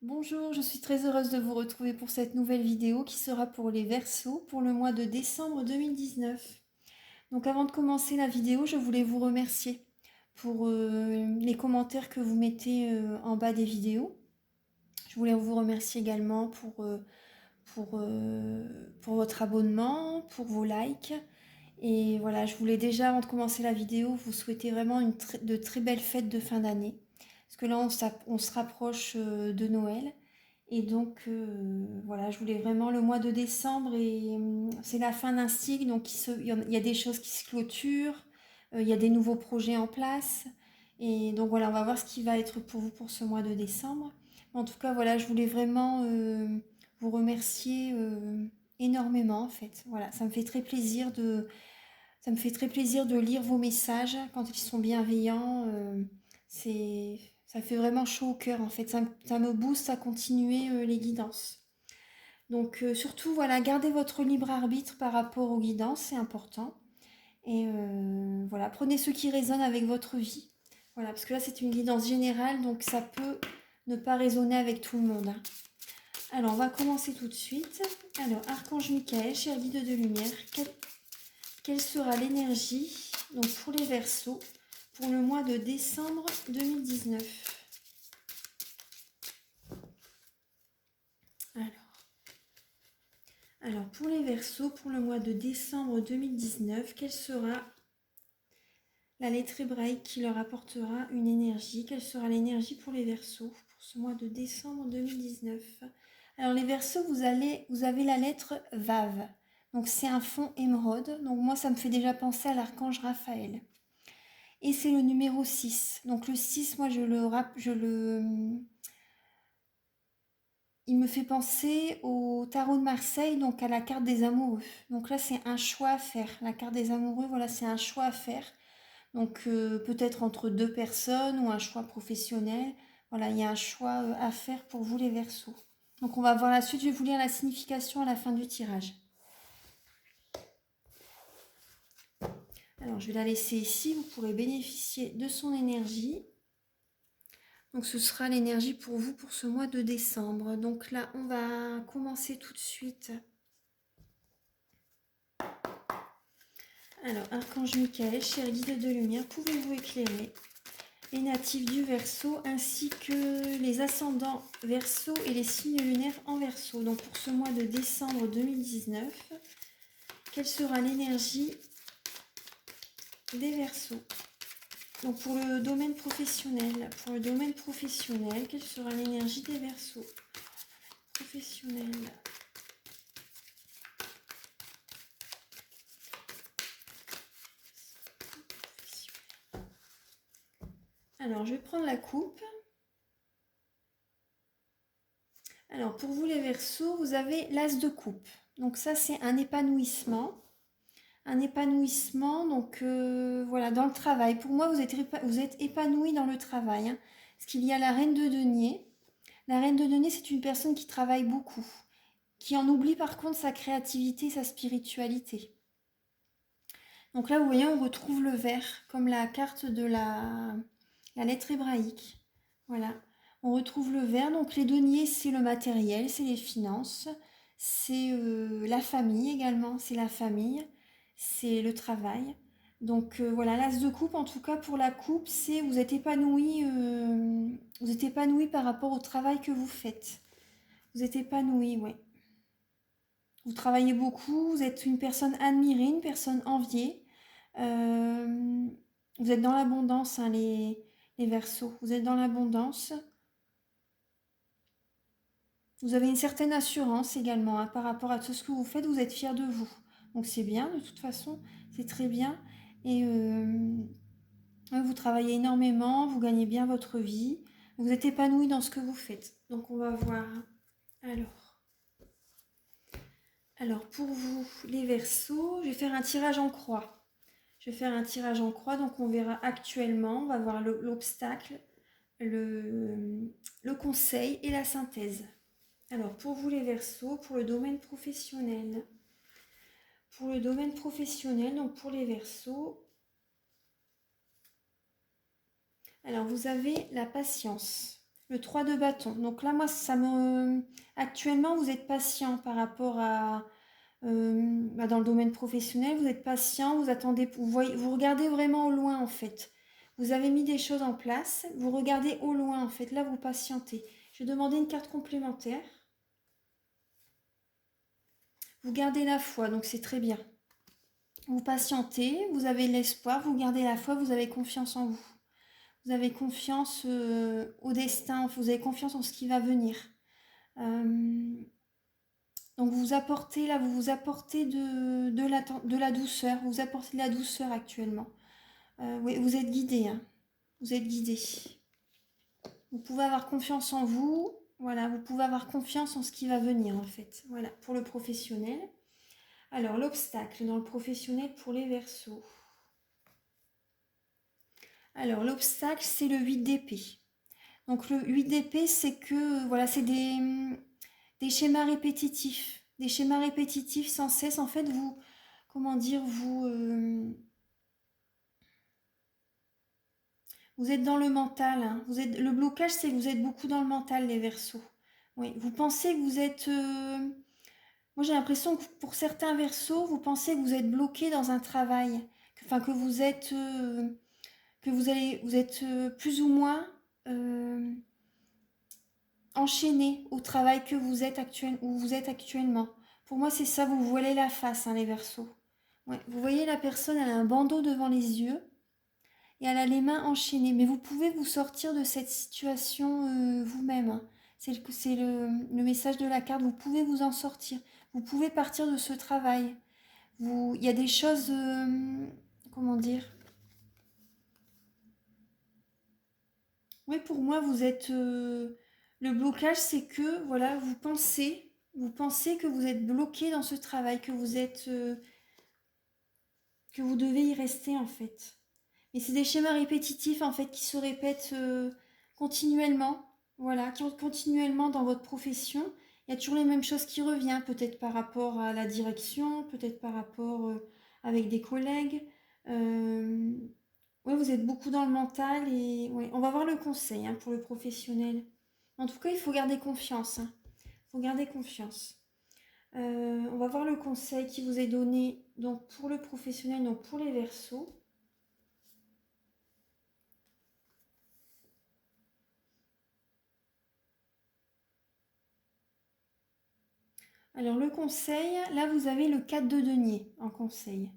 Bonjour, je suis très heureuse de vous retrouver pour cette nouvelle vidéo qui sera pour les Verseaux pour le mois de décembre 2019. Donc avant de commencer la vidéo, je voulais vous remercier pour les commentaires que vous mettez en bas des vidéos. Je voulais vous remercier également pour votre abonnement, pour vos likes. Et voilà, je voulais déjà, avant de commencer la vidéo, vous souhaiter vraiment de très belles fêtes de fin d'année. Parce que là, on se rapproche de Noël. Et donc, voilà, je voulais vraiment le mois de décembre, et c'est la fin d'un cycle, donc il y a des choses qui se clôturent, il y a des nouveaux projets en place. Et donc voilà, on va voir ce qui va être pour vous pour ce mois de décembre. En tout cas, voilà, je voulais vraiment vous remercier énormément, en fait. Voilà, ça me fait très plaisir de lire vos messages quand ils sont bienveillants. C'est, ça fait vraiment chaud au cœur, en fait. Ça me booste à continuer les guidances. Donc surtout, voilà, gardez votre libre arbitre par rapport aux guidances, c'est important. Et voilà, prenez ce qui résonne avec votre vie. Voilà, parce que là, c'est une guidance générale, donc ça peut ne pas résonner avec tout le monde, hein. Alors, on va commencer tout de suite. Alors, Archange Michael, cher guide de lumière, quelle sera l'énergie donc pour les Verseaux pour le mois de décembre 2019? Alors pour les Verseaux, pour le mois de décembre 2019, quelle sera la lettre hébraïque qui leur apportera une énergie? Quelle sera l'énergie pour les Verseaux pour ce mois de décembre 2019? Alors les Verseaux, vous avez la lettre Vav. Donc c'est un fond émeraude. Donc moi, ça me fait déjà penser à l'archange Raphaël. Et c'est le numéro 6. Donc le 6, moi, il me fait penser au tarot de Marseille, donc à la carte des amoureux. Donc là, c'est un choix à faire. La carte des amoureux, voilà, c'est un choix à faire. Donc peut-être entre deux personnes ou un choix professionnel. Voilà, il y a un choix à faire pour vous les Verseaux. Donc on va voir la suite. Je vais vous lire la signification à la fin du tirage. Alors je vais la laisser ici. Vous pourrez bénéficier de son énergie. Donc ce sera l'énergie pour vous pour ce mois de décembre. Donc là, on va commencer tout de suite. Alors, Archange Michael, cher guide de lumière, pouvez-vous éclairer les natifs du Verseau ainsi que les ascendants Verseau et les signes lunaires en Verseau? Donc pour ce mois de décembre 2019, quelle sera l'énergie des Verseaux? Donc pour le domaine professionnel, quelle sera l'énergie des Verseaux professionnels? Alors je vais prendre la coupe. Alors pour vous les Verseaux, vous avez l'as de coupe. Donc ça c'est un épanouissement. Un épanouissement, donc voilà, dans le travail. Pour moi, vous êtes épanoui dans le travail, hein. Parce qu'il y a la reine de denier. La reine de denier, c'est une personne qui travaille beaucoup, qui en oublie par contre sa créativité, sa spiritualité. Donc là, vous voyez, on retrouve le vert, comme la carte de la lettre hébraïque. Voilà, on retrouve le vert. Donc les deniers, c'est le matériel, c'est les finances, c'est la famille également, c'est la famille, c'est le travail. Donc voilà, l'as de coupe, en tout cas pour la coupe, c'est vous êtes épanoui par rapport au travail que vous faites. Vous êtes épanoui, oui. Vous travaillez beaucoup, vous êtes une personne admirée, une personne enviée. Euh, Vous êtes dans l'abondance, hein, les Verseaux. Vous êtes dans l'abondance. Vous avez une certaine assurance également, hein, par rapport à tout ce que vous faites. Vous êtes fier de vous. Donc c'est bien, de toute façon. C'est très bien. Et vous travaillez énormément. Vous gagnez bien votre vie. Vous êtes épanoui dans ce que vous faites. Donc on va voir. Alors pour vous, les Verseaux, je vais faire un tirage en croix. Je vais faire un tirage en croix, donc on verra actuellement, on va voir l'obstacle, le conseil et la synthèse. Alors pour vous les Verseaux, pour le domaine professionnel. Pour le domaine professionnel, donc pour les Verseaux, alors vous avez la patience. Le 3 de bâton. Donc là, moi, actuellement, vous êtes patient par rapport à... dans le domaine professionnel, vous êtes patient, vous attendez, vous regardez vraiment au loin, en fait. Vous avez mis des choses en place, vous regardez au loin, en fait. Là, vous patientez. Je vais demander une carte complémentaire. Vous gardez la foi, donc c'est très bien. Vous patientez, vous avez l'espoir, vous gardez la foi, vous avez confiance en vous. Vous avez confiance au destin, vous avez confiance en ce qui va venir. Donc vous apportez là, vous vous apportez de la douceur, vous apportez de la douceur actuellement. Oui, vous êtes guidé, hein. Vous êtes guidé. Vous pouvez avoir confiance en vous, voilà, vous pouvez avoir confiance en ce qui va venir en fait. Voilà, pour le professionnel. Alors l'obstacle dans le professionnel pour les Verseaux. Alors l'obstacle c'est le 8 d'épée. Donc le 8 d'épée c'est que voilà, c'est des schémas répétitifs. Des schémas répétitifs sans cesse. En fait, comment dire, vous êtes dans le mental, hein. Le blocage, c'est que vous êtes beaucoup dans le mental, les Verseaux. Oui, vous pensez que vous êtes... moi, j'ai l'impression que pour certains Verseaux, vous pensez que vous êtes bloqué dans un travail. Enfin, que vous êtes... vous êtes plus ou moins enchaîné au travail que où vous êtes actuellement. Pour moi, c'est ça, vous voilez la face, hein, les Verseaux. Ouais, vous voyez la personne, elle a un bandeau devant les yeux et elle a les mains enchaînées. Mais vous pouvez vous sortir de cette situation vous-même, hein. Le message de la carte, vous pouvez vous en sortir. Vous pouvez partir de ce travail. Il y a des choses, comment dire? Oui, pour moi, vous êtes... le blocage, c'est que, voilà, vous pensez que vous êtes bloqué dans ce travail, que vous devez y rester, en fait. Et c'est des schémas répétitifs en fait qui se répètent continuellement, voilà, continuellement dans votre profession. Il y a toujours les mêmes choses qui reviennent, peut-être par rapport à la direction, peut-être par rapport avec des collègues. Euh, ouais, vous êtes beaucoup dans le mental et ouais, on va voir le conseil hein, pour le professionnel. En tout cas, il faut garder confiance, hein. Il faut garder confiance. On va voir le conseil qui vous est donné donc pour le professionnel, donc pour les Verseaux. Alors le conseil, là vous avez le 4 de denier en conseil.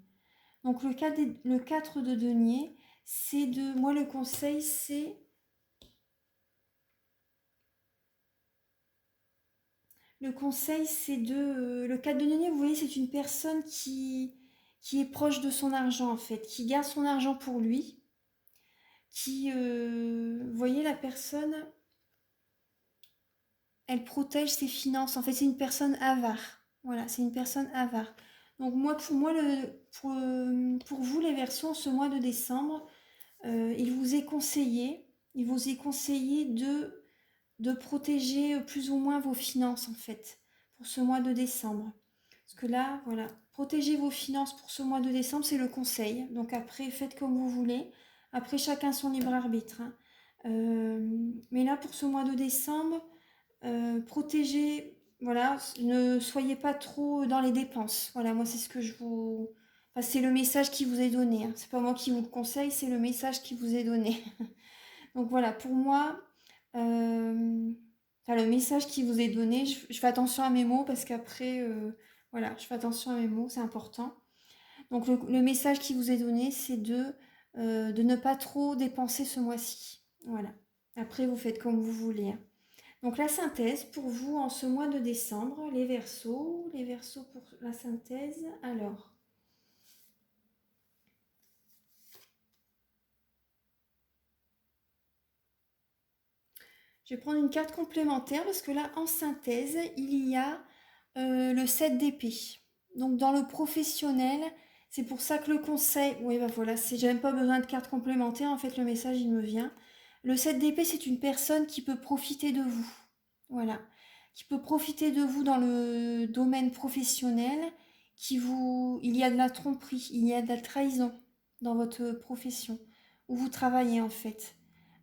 Donc le 4 de denier, c'est de... Moi le conseil c'est... Le conseil c'est de... le 4 de denier, vous voyez, c'est une personne qui est proche de son argent en fait, qui garde son argent pour lui, vous voyez la personne, elle protège ses finances. En fait, c'est une personne avare. Voilà, c'est une personne avare. Donc moi, pour vous les Verseaux, en ce mois de décembre, il vous est conseillé de protéger plus ou moins vos finances en fait pour ce mois de décembre. Parce que là, voilà, protéger vos finances pour ce mois de décembre, c'est le conseil. Donc après, faites comme vous voulez. Après, chacun son libre arbitre, hein. Mais là, pour ce mois de décembre, protégez, voilà, ne soyez pas trop dans les dépenses. Voilà, moi c'est ce que je vous... Enfin, c'est le message qui vous est donné, hein. C'est pas moi qui vous le conseille, c'est le message qui vous est donné. Donc voilà, pour moi, enfin, le message qui vous est donné, je fais attention à mes mots parce qu'après, voilà, je fais attention à mes mots, c'est important. Donc le message qui vous est donné, c'est de ne pas trop dépenser ce mois-ci. Voilà. Après, vous faites comme vous voulez, hein. Donc la synthèse pour vous en ce mois de décembre, les Verseaux pour la synthèse. Alors, je vais prendre une carte complémentaire parce que là, en synthèse, il y a le 7 d'épée. Donc dans le professionnel, c'est pour ça que le conseil, oui bah voilà, j'ai même pas besoin de carte complémentaire, en fait le message il me vient. Le 7 d'épée, c'est une personne qui peut profiter de vous. Voilà. Qui peut profiter de vous dans le domaine professionnel, il y a de la tromperie, il y a de la trahison dans votre profession, où vous travaillez en fait.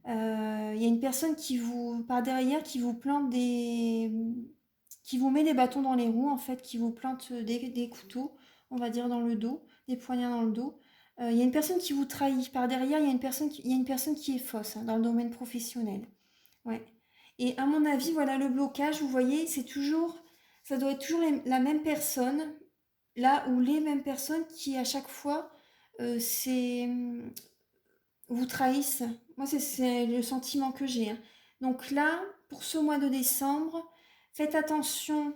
Il y a une personne qui vous, par derrière, qui vous plante qui vous met des bâtons dans les roues, en fait, qui vous plante des couteaux, on va dire, dans le dos, des poignards dans le dos. Il y a une personne qui vous trahit. Par derrière, il y a une personne qui est fausse, hein, dans le domaine professionnel. Ouais. Et à mon avis, voilà, le blocage, vous voyez, c'est toujours, ça doit être toujours la même personne, là où les mêmes personnes qui, à chaque fois, c'est vous trahissent. Moi, c'est le sentiment que j'ai, hein. Donc là, pour ce mois de décembre, faites attention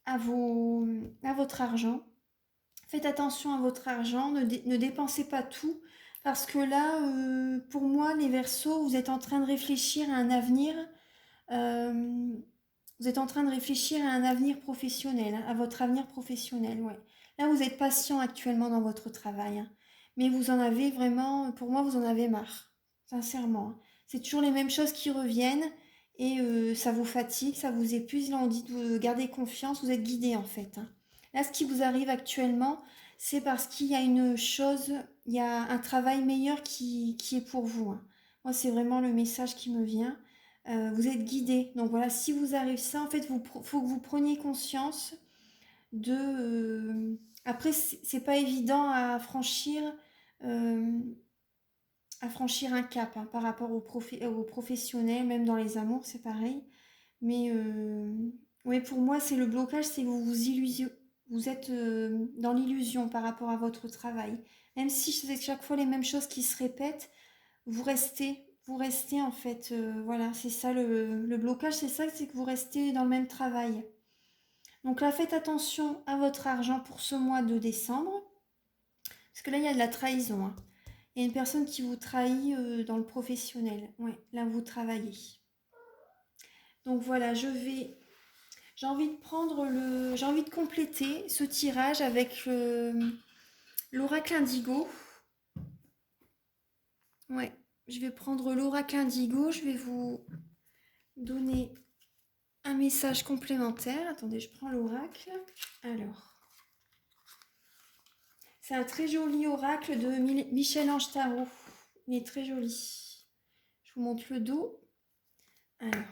à, à votre argent. Faites attention à votre argent, ne dépensez pas tout. Parce que là, pour moi, les Verseaux, vous êtes en train de réfléchir à un avenir. euh, Vous êtes en train de réfléchir à un avenir professionnel, hein, à votre avenir professionnel, ouais. Là, vous êtes patient actuellement dans votre travail, hein. Mais vous en avez vraiment, pour moi, vous en avez marre, sincèrement, hein. C'est toujours les mêmes choses qui reviennent et ça vous fatigue, ça vous épuise. Là, on dit de garder confiance, vous êtes guidé en fait, hein. Là, ce qui vous arrive actuellement, c'est parce qu'il y a une chose, il y a un travail meilleur qui est pour vous, hein. Moi, c'est vraiment le message qui me vient. Vous êtes guidé. Donc voilà, si vous arrivez ça, en fait, faut que vous preniez conscience de. Après, c'est pas évident euh, à franchir un cap, hein, par rapport aux professionnels, même dans les amours, c'est pareil. Mais ouais, pour moi, c'est le blocage, c'est que vous êtes dans l'illusion par rapport à votre travail. Même si c'est chaque fois les mêmes choses qui se répètent, vous restez en fait, voilà, c'est ça le blocage, c'est ça, c'est que vous restez dans le même travail. Donc là, faites attention à votre argent pour ce mois de décembre, parce que là, il y a de la trahison, hein. Il y a une personne qui vous trahit dans le professionnel. Ouais, là, vous travaillez. Donc voilà, j'ai envie de compléter ce tirage avec l'oracle indigo. Ouais, je vais prendre l'oracle indigo, je vais vous donner un message complémentaire. Attendez, je prends l'oracle. Alors, c'est un très joli oracle de Michel-Ange Tarot. Il est très joli. Je vous montre le dos. Alors,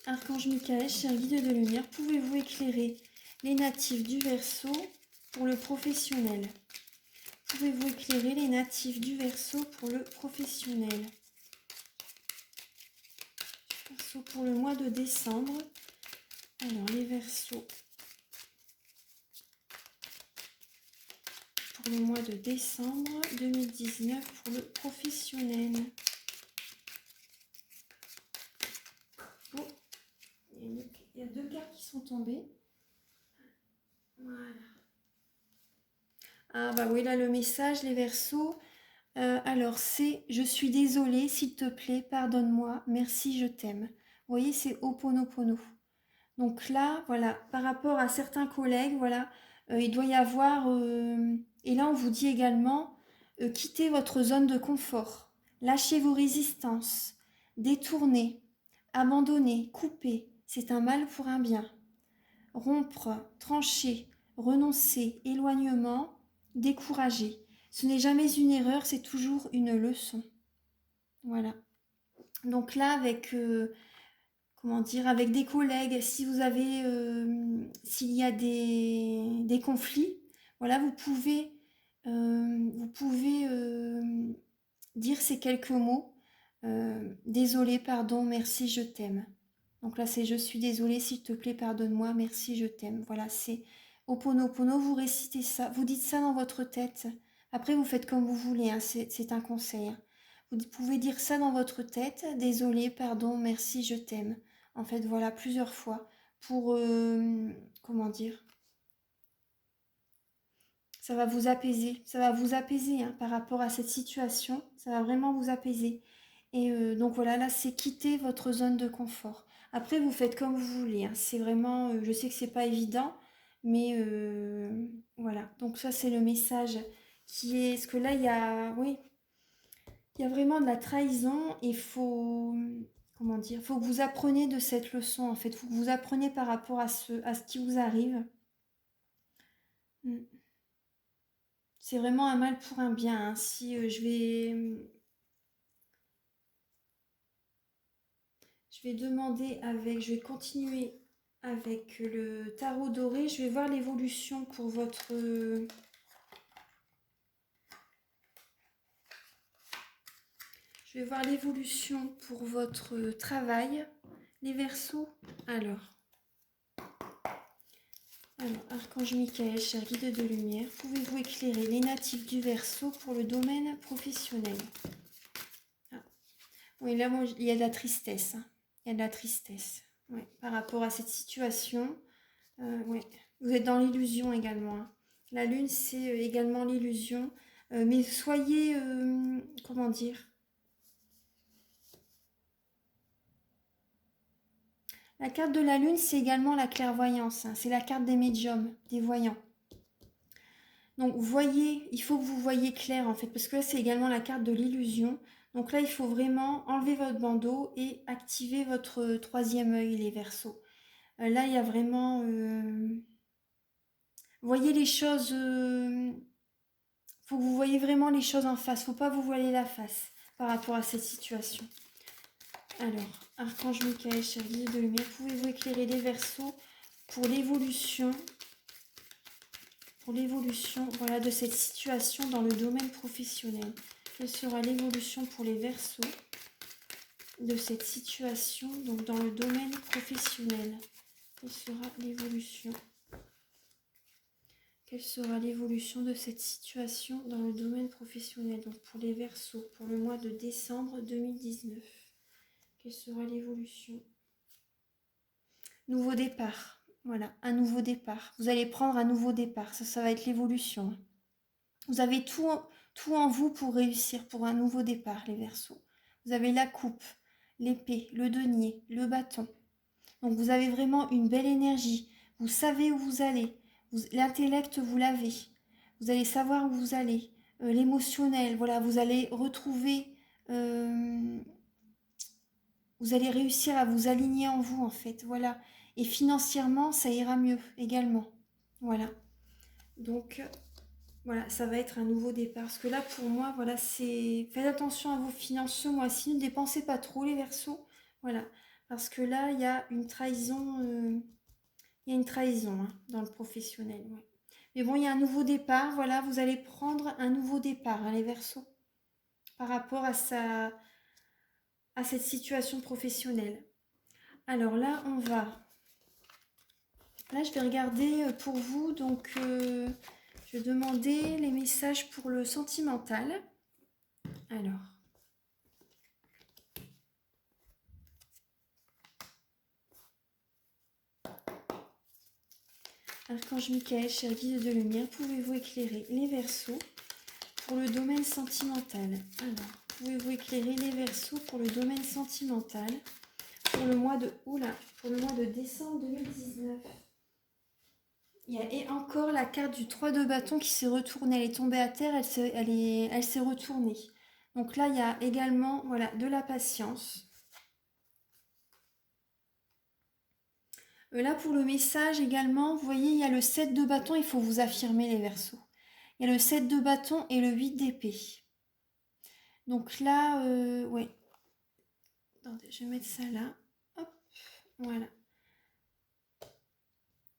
Archange Michael, cher guide de lumière, pouvez-vous éclairer les natifs du Verseau pour le professionnel? Pouvez-vous éclairer les natifs du Verseau pour le professionnel? Verseau pour le mois de décembre. Alors, les Verseaux pour le mois de décembre 2019 pour le professionnel. Oh, il y a deux cartes qui sont tombées. Voilà. Ah bah oui, là le message, les Verseaux. Alors c'est je suis désolée, s'il te plaît, pardonne-moi, merci, je t'aime. Vous voyez, c'est Ho'oponopono. Donc là, voilà, par rapport à certains collègues, voilà, il doit y avoir, et là on vous dit également, quittez votre zone de confort, lâchez vos résistances, détournez, abandonnez, coupez, c'est un mal pour un bien. Rompre, trancher, renoncer, éloignement, décourager. Ce n'est jamais une erreur, c'est toujours une leçon. Voilà. Donc là, avec comment dire, avec des collègues, si vous avez, s'il y a des conflits, voilà, vous pouvez dire ces quelques mots. Désolé, pardon, merci, je t'aime. Donc là, c'est je suis désolée, s'il te plaît, pardonne-moi, merci, je t'aime. Voilà, c'est Ho'oponopono, vous récitez ça, vous dites ça dans votre tête. Après, vous faites comme vous voulez, hein, c'est un conseil, hein. Vous pouvez dire ça dans votre tête, désolé, pardon, merci, je t'aime. En fait, voilà, plusieurs fois pour, comment dire, ça va vous apaiser, hein, par rapport à cette situation, ça va vraiment vous apaiser. Et donc voilà, là, c'est quitter votre zone de confort. Après, vous faites comme vous voulez, hein, c'est vraiment, je sais que c'est pas évident, mais voilà. Donc ça, c'est le message qui est, parce que là, il y a, oui, il y a vraiment de la trahison. Il faut, comment dire, faut que vous appreniez de cette leçon, en fait. Faut que vous appreniez par rapport à ce qui vous arrive. Mm. C'est vraiment un mal pour un bien, hein. Si je vais, Je vais demander avec, je vais continuer avec le tarot doré. Je vais voir l'évolution pour votre... Je vais voir l'évolution pour votre travail, les Verseaux. Alors, Archange Michael, cher guide de lumière, pouvez-vous éclairer les natifs du Verseau pour le domaine professionnel? Oui, là, bon, il y a de la tristesse. Hein. Il y a de la tristesse. Ouais, par rapport à cette situation. Ouais. Vous êtes dans l'illusion également. Hein. La lune, c'est également l'illusion. Mais soyez, comment dire? La carte de la lune, c'est également la clairvoyance. Hein. C'est la carte des médiums, des voyants. Donc, voyez, il faut que vous voyez clair en fait, parce que là, c'est également la carte de l'illusion. Donc là, il faut vraiment enlever votre bandeau et activer votre troisième œil, les Verseaux. Là, il y a vraiment... voyez les choses... faut que vous voyez vraiment les choses en face. Faut pas vous voiler la face par rapport à cette situation. Alors, Archange Michael, cher guide de lumière, pouvez-vous éclairer les Verseaux pour l'évolution voilà, de cette situation dans le domaine professionnel? Quelle sera l'évolution pour les Verseaux de cette situation donc dans le domaine professionnel? Quelle sera l'évolution? Quelle sera l'évolution de cette situation dans le domaine professionnel? Donc pour les Verseaux, pour le mois de décembre 2019. Quelle sera l'évolution? Nouveau départ. Voilà, un nouveau départ. Vous allez prendre un nouveau départ. Ça va être l'évolution. Vous avez tout en vous pour réussir, pour un nouveau départ, les Verseaux. Vous avez la coupe, l'épée, le denier, le bâton. Donc vous avez vraiment une belle énergie. Vous savez où vous allez. L'intellect, vous l'avez. Vous allez savoir où vous allez. L'émotionnel, voilà, vous allez retrouver... vous allez réussir à vous aligner en vous, en fait. Voilà. Et financièrement, ça ira mieux également. Voilà. Donc, voilà, ça va être un nouveau départ. Parce que là, pour moi, voilà, c'est... Faites attention à vos finances ce mois-ci. Ne dépensez pas trop, les Verseaux. Voilà. Parce que là, il y a une trahison... il y a une trahison hein, dans le professionnel. Ouais. Mais bon, il y a un nouveau départ. Voilà, vous allez prendre un nouveau départ, hein, les Verseaux. Par rapport à cette situation professionnelle. Alors là, on va... Là, je vais regarder pour vous. Donc, je vais demander les messages pour le sentimental. Alors... Archange Michael, cher guide de lumière, pouvez-vous éclairer les Verseaux pour le domaine sentimental? Alors, pouvez-vous éclairer les Verseaux pour le domaine sentimental pour le mois de... pour le mois de décembre 2019. Et encore la carte du 3 de bâton qui s'est retournée. Elle est tombée à terre, elle s'est retournée. Donc là, il y a également voilà, de la patience. Là, pour le message également, vous voyez, il y a le 7 de bâton, il faut vous affirmer les Verseaux. Il y a le 7 de bâton et le 8 d'épée. Donc là, ouais. Attendez, je vais mettre ça là. Hop, voilà.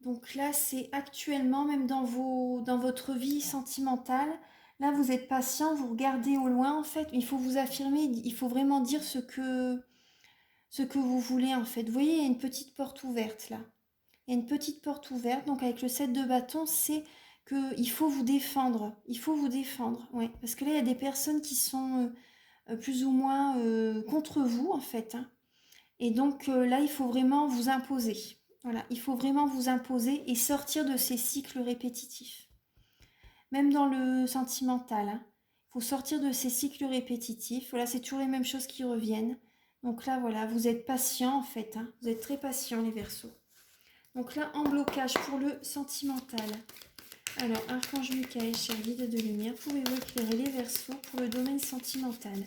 Donc là, c'est actuellement, même dans votre vie sentimentale, là, vous êtes patient, vous regardez au loin, en fait. Il faut vous affirmer, il faut vraiment dire ce que vous voulez, en fait. Vous voyez, il y a une petite porte ouverte, là. Il y a une petite porte ouverte, donc avec le 7 de bâton, c'est qu'il faut vous défendre. Il faut vous défendre, ouais. Parce que là, il y a des personnes qui sont plus ou moins contre vous, en fait. Hein. Et donc là, il faut vraiment vous imposer. Voilà, il faut vraiment vous imposer et sortir de ces cycles répétitifs. Même dans le sentimental, hein. Il faut sortir de ces cycles répétitifs. Voilà, c'est toujours les mêmes choses qui reviennent. Donc là, voilà, vous êtes patient en fait. Hein. Vous êtes très patient, les Verseaux. Donc là, en blocage pour le sentimental. Alors, Archange Michael, cher guide de lumière, pouvez-vous éclairer les Verseaux pour le domaine sentimental?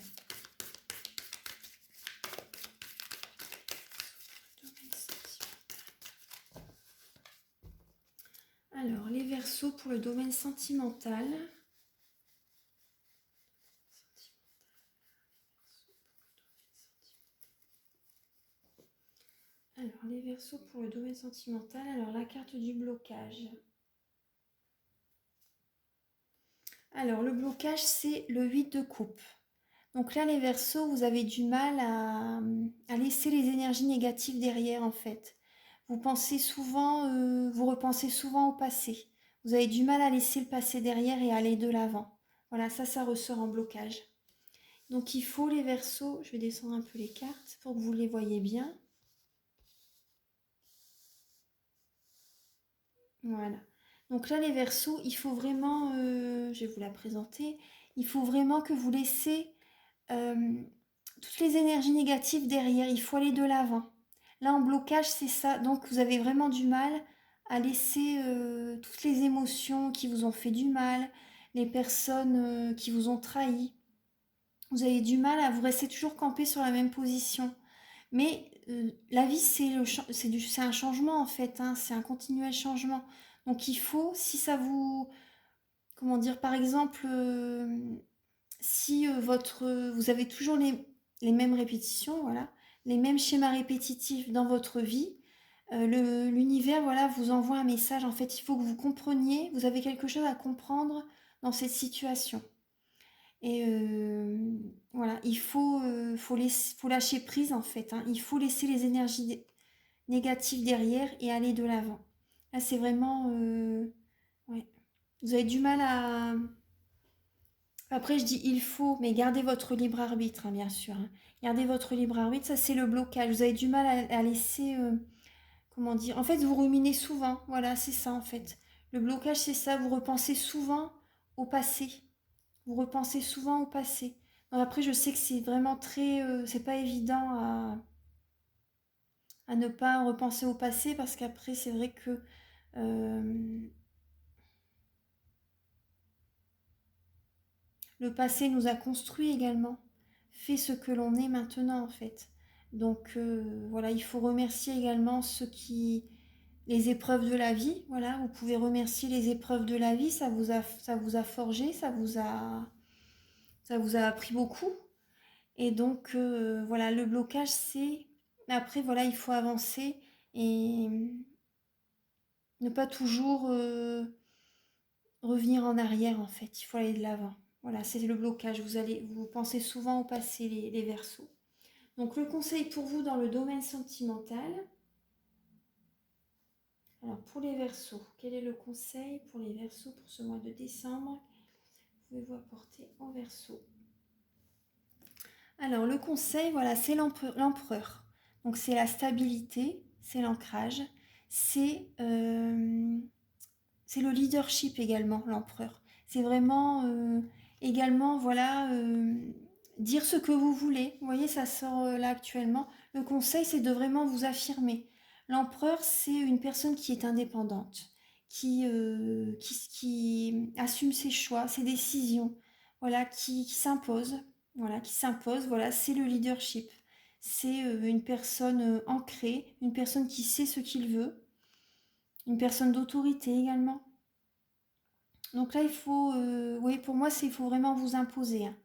Alors, les Verseaux pour le domaine sentimental. Alors, les Verseaux pour le domaine sentimental. Alors, la carte du blocage. Alors, le blocage, c'est le 8 de coupe. Donc là, les Verseaux, vous avez du mal à laisser les énergies négatives derrière, en fait. Vous pensez souvent, vous repensez souvent au passé. Vous avez du mal à laisser le passé derrière et aller de l'avant. Voilà, ça ressort en blocage. Donc il faut les Verseaux, je vais descendre un peu les cartes pour que vous les voyez bien. Voilà. Donc là, les Verseaux, il faut vraiment, je vais vous la présenter, il faut vraiment que vous laissez toutes les énergies négatives derrière, il faut aller de l'avant. Là, en blocage, c'est ça. Donc, vous avez vraiment du mal à laisser toutes les émotions qui vous ont fait du mal, les personnes qui vous ont trahi. Vous avez du mal à vous rester toujours campé sur la même position. Mais la vie, c'est un changement en fait, hein, c'est un continuel changement. Donc, il faut, si ça vous... Comment dire, par exemple, si vous avez toujours les mêmes répétitions, voilà, les mêmes schémas répétitifs dans votre vie, l'univers voilà, vous envoie un message. En fait, il faut que vous compreniez, vous avez quelque chose à comprendre dans cette situation. Et voilà, faut lâcher prise en fait. Hein. Il faut laisser les énergies négatives derrière et aller de l'avant. Là, c'est vraiment... ouais. Vous avez du mal à... Après, je dis il faut, mais gardez votre libre arbitre, hein, bien sûr. Hein. Gardez votre libre arbitre, ça c'est le blocage. Vous avez du mal à laisser, comment dire, en fait, vous ruminez souvent. Voilà, c'est ça en fait. Le blocage, c'est ça. Vous repensez souvent au passé. Vous repensez souvent au passé. Donc, après, je sais que c'est vraiment très, c'est pas évident à ne pas repenser au passé parce qu'après, c'est vrai que euh, le passé nous a construit également, fait ce que l'on est maintenant en fait. Donc voilà, il faut remercier également les épreuves de la vie. Voilà, vous pouvez remercier les épreuves de la vie, ça vous a forgé, ça vous a appris beaucoup. Et donc voilà, le blocage c'est, après voilà, il faut avancer et ne pas toujours revenir en arrière en fait, il faut aller de l'avant. Voilà, c'est le blocage. Vous pensez souvent au passé, les Verseaux. Donc le conseil pour vous dans le domaine sentimental. Alors pour les Verseaux, quel est le conseil pour les Verseaux pour ce mois de décembre? Pouvez-vous apporter en Verseau? Alors le conseil, voilà, c'est l'empereur. Donc c'est la stabilité, c'est l'ancrage, c'est le leadership également, l'empereur. C'est vraiment également, voilà, dire ce que vous voulez. Vous voyez, ça sort là actuellement. Le conseil, c'est de vraiment vous affirmer. L'empereur, c'est une personne qui est indépendante, qui assume ses choix, ses décisions, voilà, qui s'impose. Voilà, qui s'impose. Voilà, c'est le leadership. C'est une personne ancrée, une personne qui sait ce qu'il veut, une personne d'autorité également. Donc là, il faut, oui, pour moi, il faut vraiment vous imposer. Hein.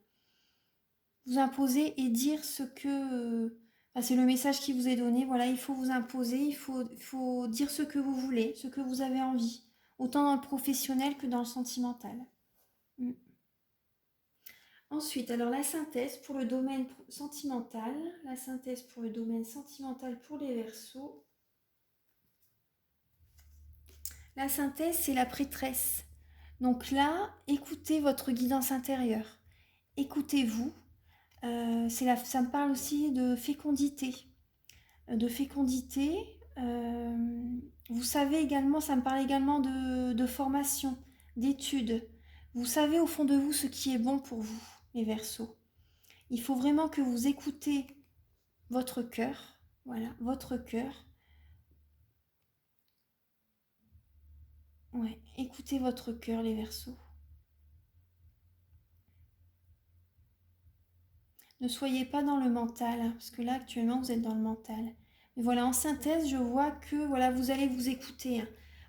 Vous imposer et dire ce que... c'est le message qui vous est donné. Voilà, il faut vous imposer, il faut dire ce que vous voulez, ce que vous avez envie. Autant dans le professionnel que dans le sentimental. Mm. Ensuite, alors la synthèse pour le domaine sentimental. La synthèse pour le domaine sentimental pour les Verseaux. La synthèse, c'est la prêtresse. Donc là, écoutez votre guidance intérieure. Écoutez-vous. Ça me parle aussi de fécondité. De fécondité. Vous savez également, ça me parle également de formation, d'études. Vous savez au fond de vous ce qui est bon pour vous, les Verseaux. Il faut vraiment que vous écoutez votre cœur. Voilà, votre cœur. Ouais, écoutez votre cœur, les Verseaux. Ne soyez pas dans le mental, hein, parce que là, actuellement, vous êtes dans le mental. Mais voilà, en synthèse, je vois que voilà, vous allez vous écouter. Hein.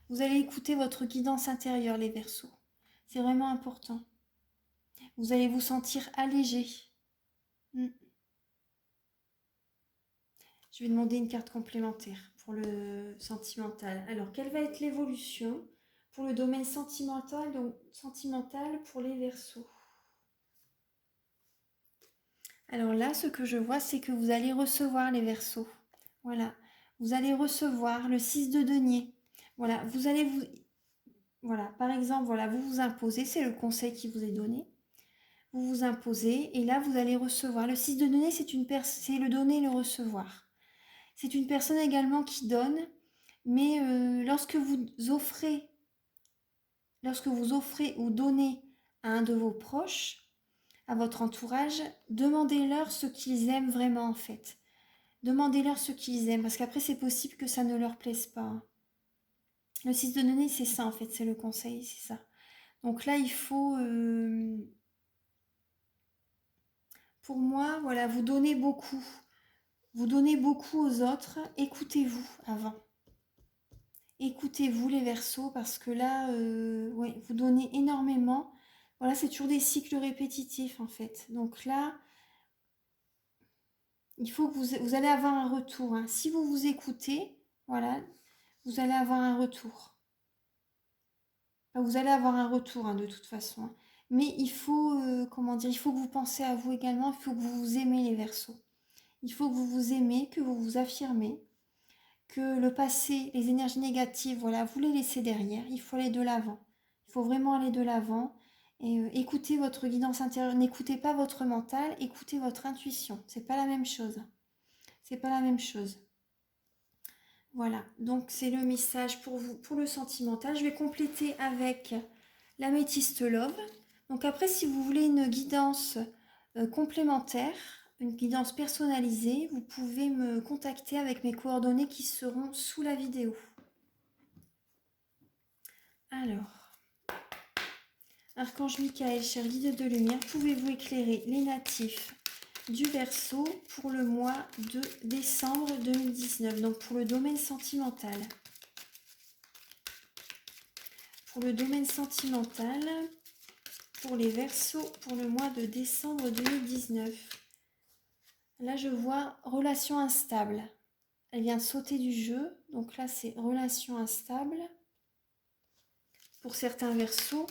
Vous allez écouter votre guidance intérieure, les Verseaux. C'est vraiment important. Vous allez vous sentir allégé. Je vais demander une carte complémentaire pour le sentimental. Alors, quelle va être l'évolution pour le domaine sentimental, donc sentimental pour les Verseaux? Alors là, ce que je vois, c'est que vous allez recevoir les Verseaux. Voilà, vous allez recevoir le 6 de denier. Voilà, vous allez vous... Voilà, par exemple, voilà, vous vous imposez, c'est le conseil qui vous est donné. Vous vous imposez et là, vous allez recevoir. Le 6 de denier, c'est le donner et le recevoir. C'est une personne également qui donne, mais lorsque vous offrez ou donnez à un de vos proches, à votre entourage, demandez-leur ce qu'ils aiment vraiment en fait. Demandez-leur ce qu'ils aiment, parce qu'après c'est possible que ça ne leur plaise pas. Le 6 de denier, c'est ça en fait, c'est le conseil, c'est ça. Donc là, il faut, pour moi, voilà, vous donnez beaucoup. Vous donnez beaucoup aux autres, écoutez-vous avant. Écoutez-vous les Verseaux parce que là, ouais, vous donnez énormément. Voilà, c'est toujours des cycles répétitifs en fait. Donc là, il faut que vous allez avoir un retour, hein. Si vous vous écoutez, voilà, vous allez avoir un retour. Enfin, vous allez avoir un retour hein, de toute façon, hein. Mais il faut, comment dire, il faut que vous pensez à vous également, il faut que vous vous aimez les Verseaux. Il faut que vous vous aimez, que vous vous affirmez, que le passé, les énergies négatives, voilà, vous les laissez derrière. Il faut aller de l'avant. Il faut vraiment aller de l'avant et écoutez votre guidance intérieure. N'écoutez pas votre mental, écoutez votre intuition. C'est pas la même chose. C'est pas la même chose. Voilà, donc c'est le message pour vous, pour le sentimental. Je vais compléter avec l'améthyste love. Donc après, si vous voulez une guidance complémentaire, une guidance personnalisée, vous pouvez me contacter avec mes coordonnées qui seront sous la vidéo. Alors, Archange Michael, cher guide de lumière, pouvez-vous éclairer les natifs du Verseau pour le mois de décembre 2019, donc pour le domaine sentimental. Pour le domaine sentimental, pour les Verseaux, pour le mois de décembre 2019. Là, je vois relation instable. Elle vient de sauter du jeu, donc là, c'est relation instable. Pour certains Verseaux.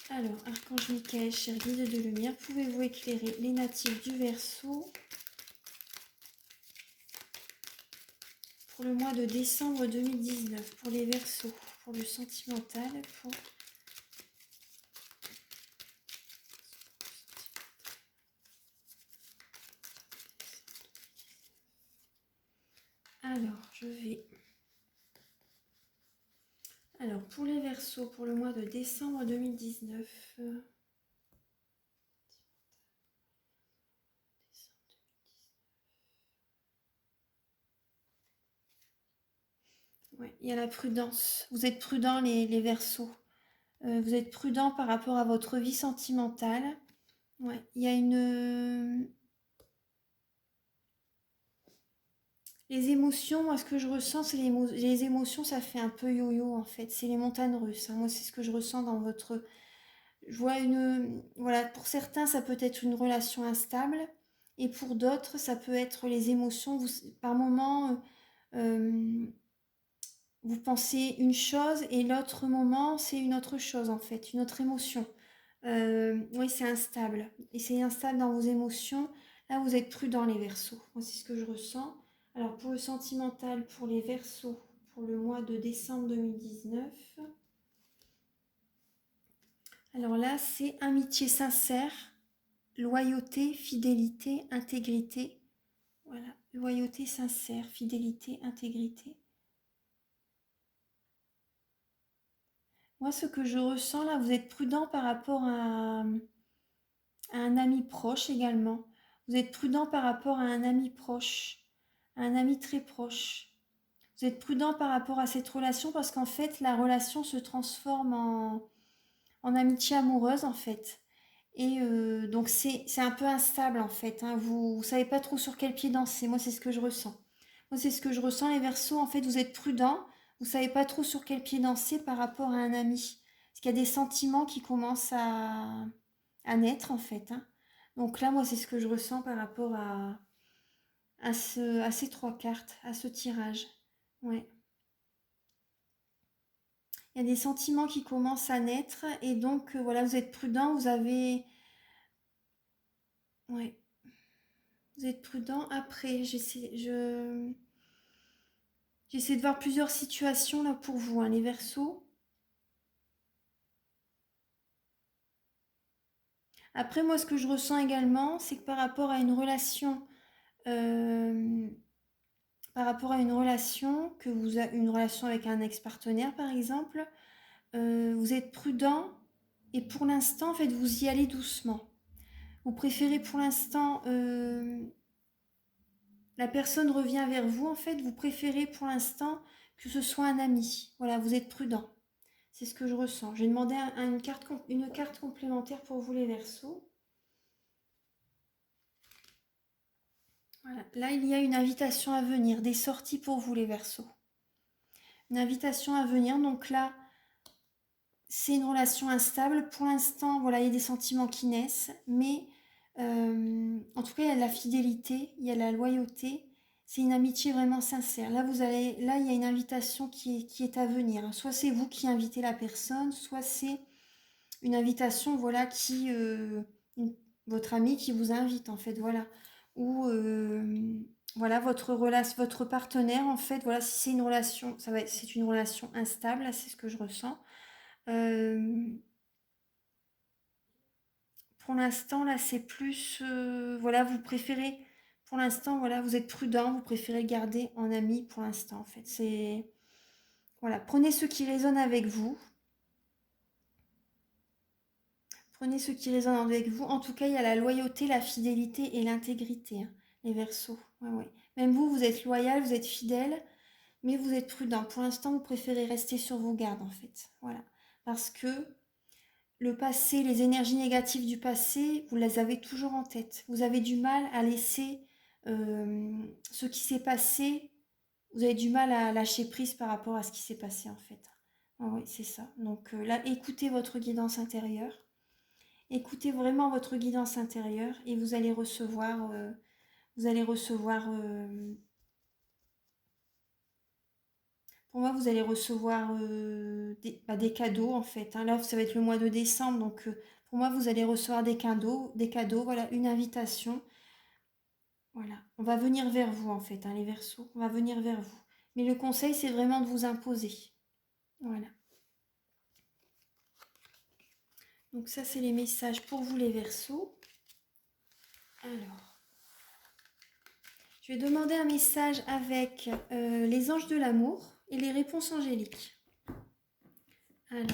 Alors, Archange Michael, cher guide de lumière, pouvez-vous éclairer les natifs du Verseau pour le mois de décembre 2019, pour les Verseaux, pour le sentimental, pour... Alors, je vais... Alors, pour les Verseaux, pour le mois de décembre 2019... Ouais, il y a la prudence. Vous êtes prudents les Verseaux. Vous êtes prudent par rapport à votre vie sentimentale. Ouais, il y a une... Les émotions, moi ce que je ressens, c'est les émotions, ça fait un peu yo-yo en fait. C'est les montagnes russes, hein. Moi c'est ce que je ressens dans votre... Je vois une... Voilà, pour certains ça peut être une relation instable. Et pour d'autres, ça peut être les émotions. Par moment, vous pensez une chose et l'autre moment, c'est une autre chose en fait, une autre émotion. Oui, c'est instable. Et c'est instable dans vos émotions. Là, vous êtes prudent, les Verseaux. Moi, c'est ce que je ressens. Alors, pour le sentimental, pour les Verseaux, pour le mois de décembre 2019. Alors là, c'est amitié sincère, loyauté, fidélité, intégrité. Voilà, loyauté sincère, fidélité, intégrité. Moi, ce que je ressens là, vous êtes prudent par rapport à un ami proche également. Vous êtes prudent par rapport à un ami proche, à un ami très proche. Vous êtes prudent par rapport à cette relation parce qu'en fait, la relation se transforme en amitié amoureuse en fait. Et donc, c'est un peu instable en fait, hein. Vous ne savez pas trop sur quel pied danser. Moi, c'est ce que je ressens. Moi, c'est ce que je ressens, les Verseaux. En fait, vous êtes prudent. Vous ne savez pas trop sur quel pied danser par rapport à un ami. Parce qu'il y a des sentiments qui commencent à naître en fait, hein. Donc là, moi, c'est ce que je ressens par rapport à ces 3 cartes, à ce tirage. Ouais. Il y a des sentiments qui commencent à naître et donc voilà, vous êtes prudent, vous avez... Ouais, vous êtes prudent. Après, j'essaie de voir plusieurs situations là pour vous, hein, les Verseaux. Après, moi, ce que je ressens également, c'est que euh, par rapport à une relation, que vous avez une relation avec un ex-partenaire, par exemple, vous êtes prudent et pour l'instant, en fait, vous y allez doucement. Vous préférez pour l'instant, la personne revient vers vous, en fait, vous préférez pour l'instant que ce soit un ami. Voilà, vous êtes prudent. C'est ce que je ressens. Je vais demander une carte complémentaire pour vous les Verseaux. Voilà. Là, il y a une invitation à venir, des sorties pour vous les Verseaux. Une invitation à venir, donc là, c'est une relation instable. Pour l'instant, voilà, il y a des sentiments qui naissent, mais en tout cas, il y a de la fidélité, il y a de la loyauté. C'est une amitié vraiment sincère. Là, là, il y a une invitation qui est à venir. Soit c'est vous qui invitez la personne, soit c'est une invitation, voilà, votre ami qui vous invite, en fait, voilà. Ou voilà, votre partenaire, en fait, voilà, si c'est une relation, c'est une relation instable, c'est ce que je ressens. Euh, pour l'instant, là, c'est plus, voilà, vous préférez, pour l'instant, voilà, vous êtes prudent, vous préférez garder en ami pour l'instant, en fait. C'est, voilà, prenez ce qui résonne avec vous. Prenez ce qui résonne avec vous. En tout cas, il y a la loyauté, la fidélité et l'intégrité, hein, les Verseaux. Ouais, ouais. Même vous, vous êtes loyal, vous êtes fidèle, mais vous êtes prudent. Pour l'instant, vous préférez rester sur vos gardes, en fait. Voilà. Parce que le passé, les énergies négatives du passé, vous les avez toujours en tête. Vous avez du mal à laisser ce qui s'est passé. Vous avez du mal à lâcher prise par rapport à ce qui s'est passé, en fait. Ah oui, c'est ça. Donc là, écoutez votre guidance intérieure. Écoutez vraiment votre guidance intérieure et vous allez recevoir, pour moi, vous allez recevoir des cadeaux en fait, hein. Là, ça va être le mois de décembre, donc pour moi, vous allez recevoir des cadeaux, voilà, une invitation. Voilà, on va venir vers vous en fait, hein, les Verseaux, on va venir vers vous. Mais le conseil, c'est vraiment de vous imposer. Voilà. Donc ça, c'est les messages pour vous les Verseaux. Alors, je vais demander un message avec les anges de l'amour et les réponses angéliques. Alors,